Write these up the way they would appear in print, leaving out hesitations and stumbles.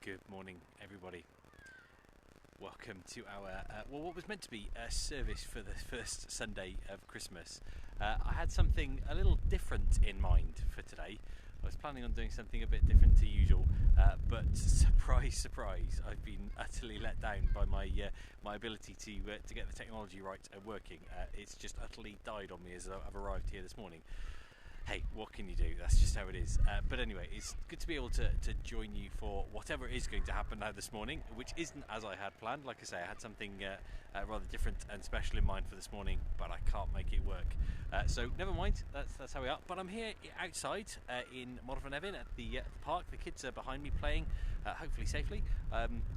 Good morning, everybody. Welcome to our, what was meant to be a service for the first Sunday of Christmas. I had something a little different in mind for today. I was planning on doing something a bit different to usual, but surprise, surprise, I've been utterly let down by my ability to get the technology right and working. It's just utterly died on me as I've arrived here this morning. Hey, what can you do? That's just how it is. But anyway, it's good to be able to join you for whatever is going to happen now this morning, which isn't as I had planned. Like I say, I had something rather different and special in mind for this morning, but I can't make it work. So never mind, that's how we are. But I'm here outside in Myfyrdod at the park. The kids are behind me playing, hopefully safely,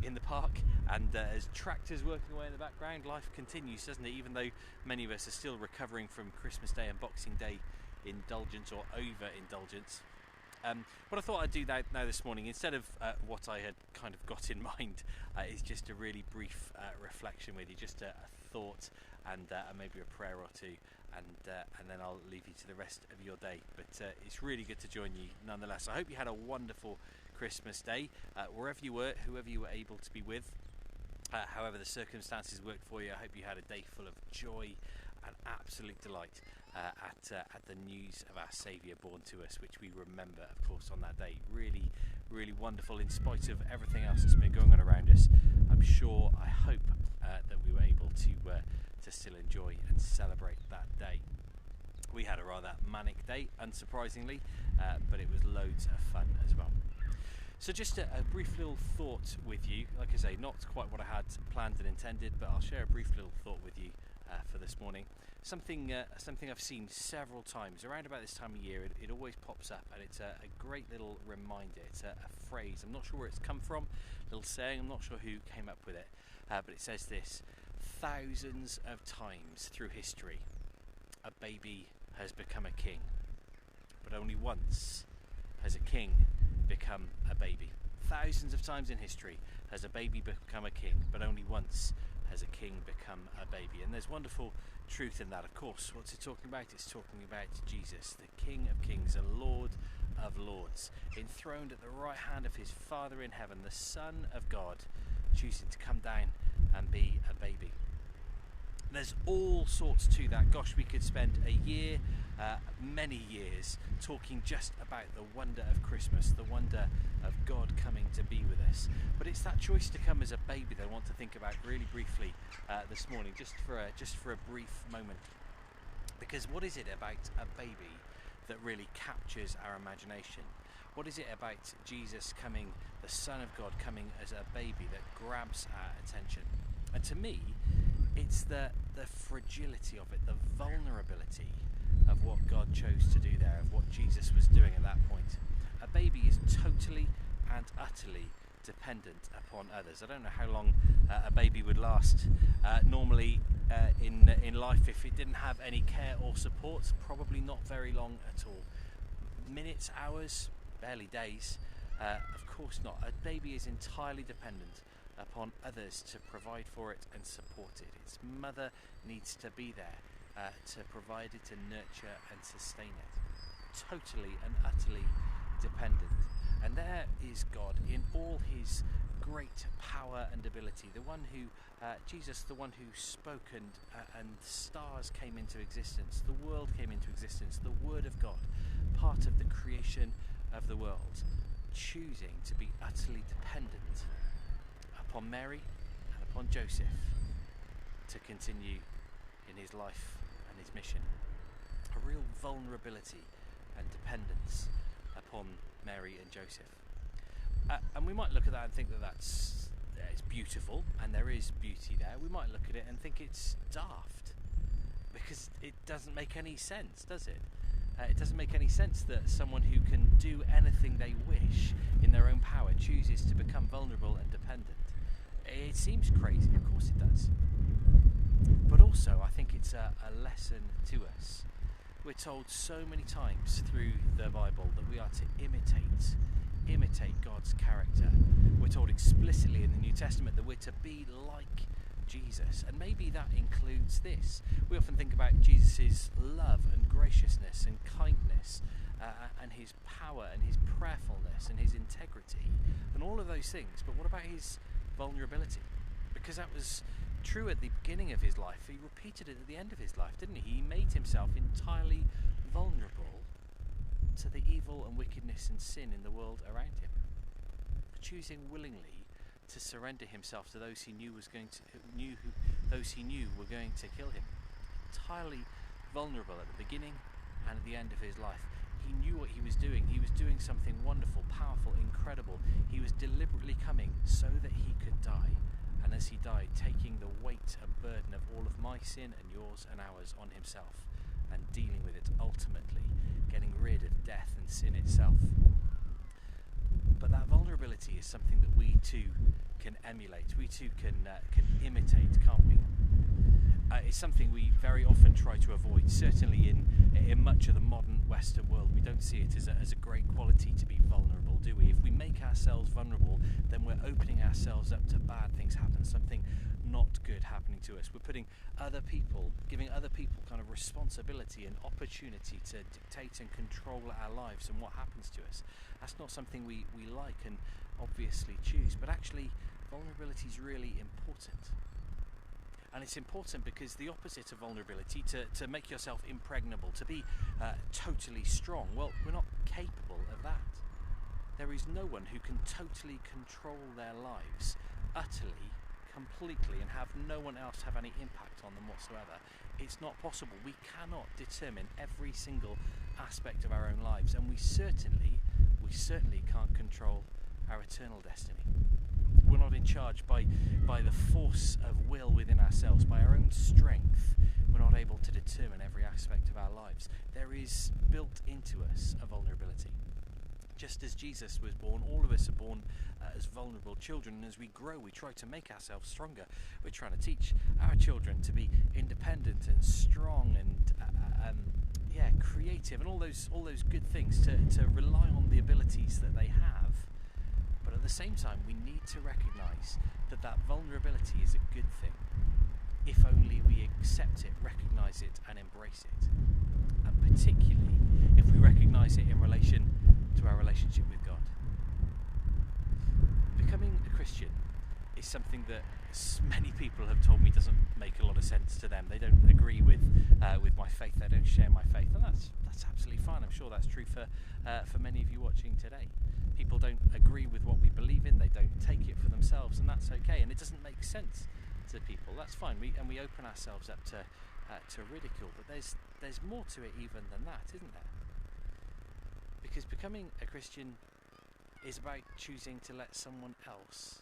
in the park. And as tractors working away in the background, life continues, doesn't it? Even though many of us are still recovering from Christmas Day and Boxing Day indulgence or overindulgence. What I thought I'd do now this morning, instead of what I had kind of got in mind, is just a really brief reflection with you, just a thought and maybe a prayer or two, and then I'll leave you to the rest of your day. But it's really good to join you nonetheless. I hope you had a wonderful Christmas Day, wherever you were, whoever you were able to be with, however the circumstances worked for you. I hope you had a day full of joy and absolute delight at the news of our Saviour born to us, which we remember, of course, on that day. Really, really wonderful, in spite of everything else that's been going on around us. I'm sure, I hope that we were able to still enjoy and celebrate that day. We had a rather manic day, unsurprisingly, but it was loads of fun as well. So just a brief little thought with you. Like I say, not quite what I had planned and intended, but I'll share a brief little thought with you for this morning. Something I've seen several times around about this time of year. It always pops up, and it's a great little reminder. It's a phrase. I'm not sure where it's come from, a little saying. I'm not sure who came up with it, but it says this: thousands of times through history, a baby has become a king, but only once has a king become a baby. Thousands of times in history has a baby become a king, but only once has a king become a baby. And there's wonderful truth in that, of course. What's it talking about? It's talking about Jesus, the King of Kings, the Lord of Lords, enthroned at the right hand of his Father in heaven, the Son of God, choosing to come down and be a baby. There's all sorts to that. Gosh, we could spend a year, many years, talking just about the wonder of Christmas, the wonder of God coming to be with us. But it's that choice to come as a baby that I want to think about really briefly this morning, just for a brief moment. Because what is it about a baby that really captures our imagination? What is it about Jesus coming, the Son of God coming as a baby, that grabs our attention? And to me, it's the fragility of it, the vulnerability of what God chose to do there, of what Jesus was doing at that point. A baby is totally and utterly dependent upon others. I don't know how long a baby would last. Normally in life, if it didn't have any care or support, probably not very long at all. Minutes, hours, barely days. Of course not. A baby is entirely dependent upon others to provide for it and support it. Its mother needs to be there to provide it, to nurture and sustain it. Totally and utterly dependent. And there is God in all his great power and ability, the one who, Jesus, the one who spoke and stars came into existence, the world came into existence, the Word of God, part of the creation of the world, choosing to be utterly dependent upon Mary and upon Joseph to continue in his life and his mission. A real vulnerability and dependence upon Mary and Joseph. And we might look at that and think that it's beautiful, and there is beauty there. We might look at it and think it's daft, because it doesn't make any sense, does it? It doesn't make any sense that someone who can do anything they wish in their own power chooses to become vulnerable and dependent. It seems crazy, of course it does. But also, I think it's a lesson to us. We're told so many times through the Bible that we are to imitate God's character. We're told explicitly in the New Testament that we're to be like Jesus. And maybe that includes this. We often think about Jesus' love and graciousness and kindness and his power and his prayerfulness truthfulness and his integrity and all of those things. But what about his vulnerability? Because that was true at the beginning of his life. He repeated it at the end of his life, didn't he? He made himself entirely vulnerable to the evil and wickedness and sin in the world around him, choosing willingly to surrender himself to those he knew were going to kill him. Entirely vulnerable at the beginning and at the end of his life. He knew what he was doing. He was doing something wonderful, powerful, incredible. He was deliberately coming so that he could die. And as he died, taking the weight and burden of all of my sin and yours and ours on himself, and dealing with it ultimately, getting rid of death and sin itself. But that vulnerability is something that we too can emulate. We too can imitate, can't we? It's something we very often try to avoid. Certainly in much of the modern Western world, we don't see it as a great quality to be vulnerable, do we? If we make ourselves vulnerable, then we're opening ourselves up to bad things happen, something not good happening to us. We're giving other people kind of responsibility and opportunity to dictate and control our lives and what happens to us. That's not something we like and obviously choose, but actually vulnerability is really important. And it's important because the opposite of vulnerability, to make yourself impregnable, to be totally strong, well, we're not capable of that. There is no one who can totally control their lives utterly, completely, and have no one else have any impact on them whatsoever. It's not possible. We cannot determine every single aspect of our own lives, and we certainly can't control our eternal destiny. We're not in charge by the force of will within ourselves, by our own strength. We're not able to determine every aspect of our lives. There is built into us a vulnerability. Just as Jesus was born, all of us are born as vulnerable children, and as we grow, we try to make ourselves stronger. We're trying to teach our children to be independent and strong and creative, and all those good things, to rely on the abilities that they have. But at the same time, we need to recognise that vulnerability is a good thing, if only we accept it, recognise it and embrace it. And particularly if we recognise it in relation to our relationship with God. Becoming a Christian is something that many people have told me doesn't make a lot of sense to them. They don't agree with my faith, they don't share my faith, and that's absolutely fine. I'm sure that's true for many of you watching today. People don't agree with what we believe in, they don't take it for themselves, and that's okay, and it doesn't make sense to people. That's fine. We open ourselves up to ridicule, but there's more to it even than that, isn't there? Because becoming a Christian is about choosing to let someone else,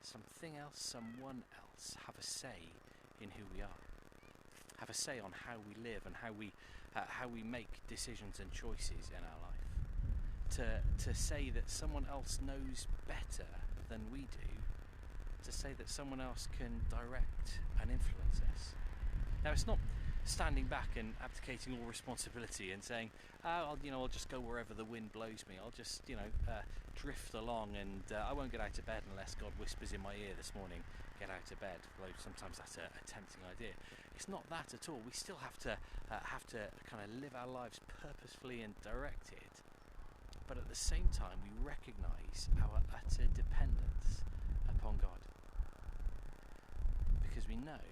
someone else have a say in who we are, have a say on how we live and how we make decisions and choices in our life. To say that someone else knows better than we do, to say that someone else can direct and influence us. Now, it's not standing back and abdicating all responsibility and saying, I'll just go wherever the wind blows me. I'll just, drift along, and I won't get out of bed unless God whispers in my ear this morning, get out of bed. Although sometimes that's a tempting idea. It's not that at all. We still have to kind of live our lives purposefully and directed. But at the same time, we recognise our utter dependence upon God. Because we know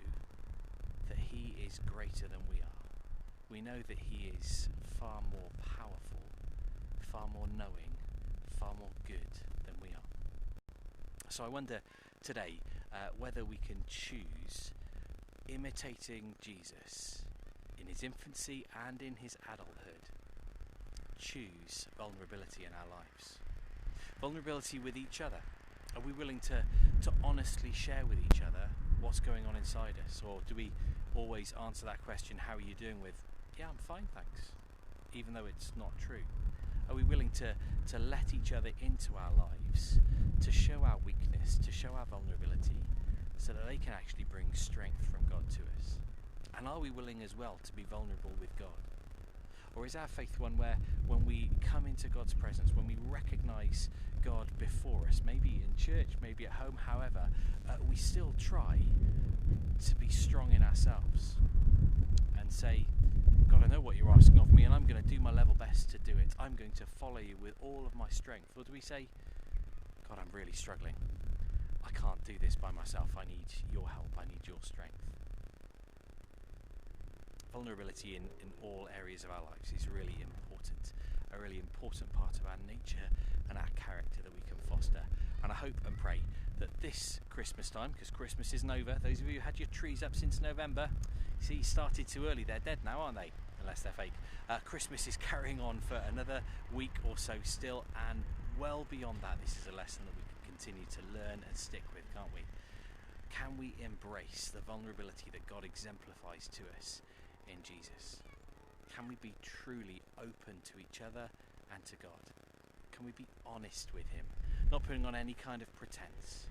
that He is greater than we are. We know that He is far more powerful, far more knowing, far more good than we are. So I wonder today whether we can choose imitating Jesus in His infancy and in His adulthood. Choose vulnerability in our lives. Vulnerability with each other. Are we willing to honestly share with each other what's going on inside us? Or do we always answer that question, how are you doing, with, yeah, I'm fine, thanks, even though it's not true? Are we willing to let each other into our lives, to show our weakness, to show our vulnerability, so that they can actually bring strength from God to us? And are we willing as well to be vulnerable with God? Or is our faith one where when we come into God's presence, when we recognise God before us, maybe in church, maybe at home, however, we still try to be strong in ourselves and say, God, I know what you're asking of me, and I'm going to do my level best to do it. I'm going to follow you with all of my strength. Or do we say, God, I'm really struggling. I can't do this by myself. I need your help. I need your strength. Vulnerability in all areas of our lives is really important, a really important part of our nature and our character that we can foster. And I hope and pray that this Christmas time, because Christmas isn't over, those of you who had your trees up since November, see, started too early. They're dead now, aren't they? Unless they're fake. Christmas is carrying on for another week or so still, and well beyond that, this is a lesson that we can continue to learn and stick with, can't we? Can we embrace the vulnerability that God exemplifies to us in Jesus? Can we be truly open to each other and to God? Can we be honest with him, not putting on any kind of pretense?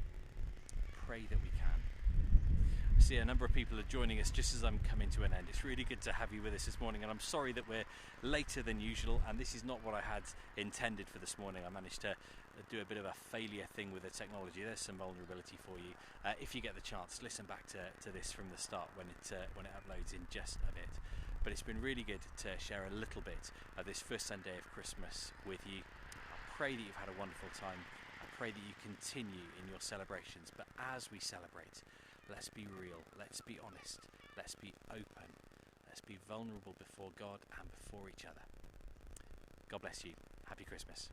Pray that we can. I see a number of people are joining us just as I'm coming to an end. It's really good to have you with us this morning, and I'm sorry that we're later than usual, and this is not what I had intended for this morning. I managed to do a bit of a failure thing with the technology. There's some vulnerability for you. If you get the chance, listen back to this from the start when it uploads in just a bit. But it's been really good to share a little bit of this first Sunday of Christmas with you. I pray that you've had a wonderful time. I pray that you continue in your celebrations. But as we celebrate, let's be real, let's be honest, let's be open, let's be vulnerable before God and before each other. God bless you. Happy Christmas.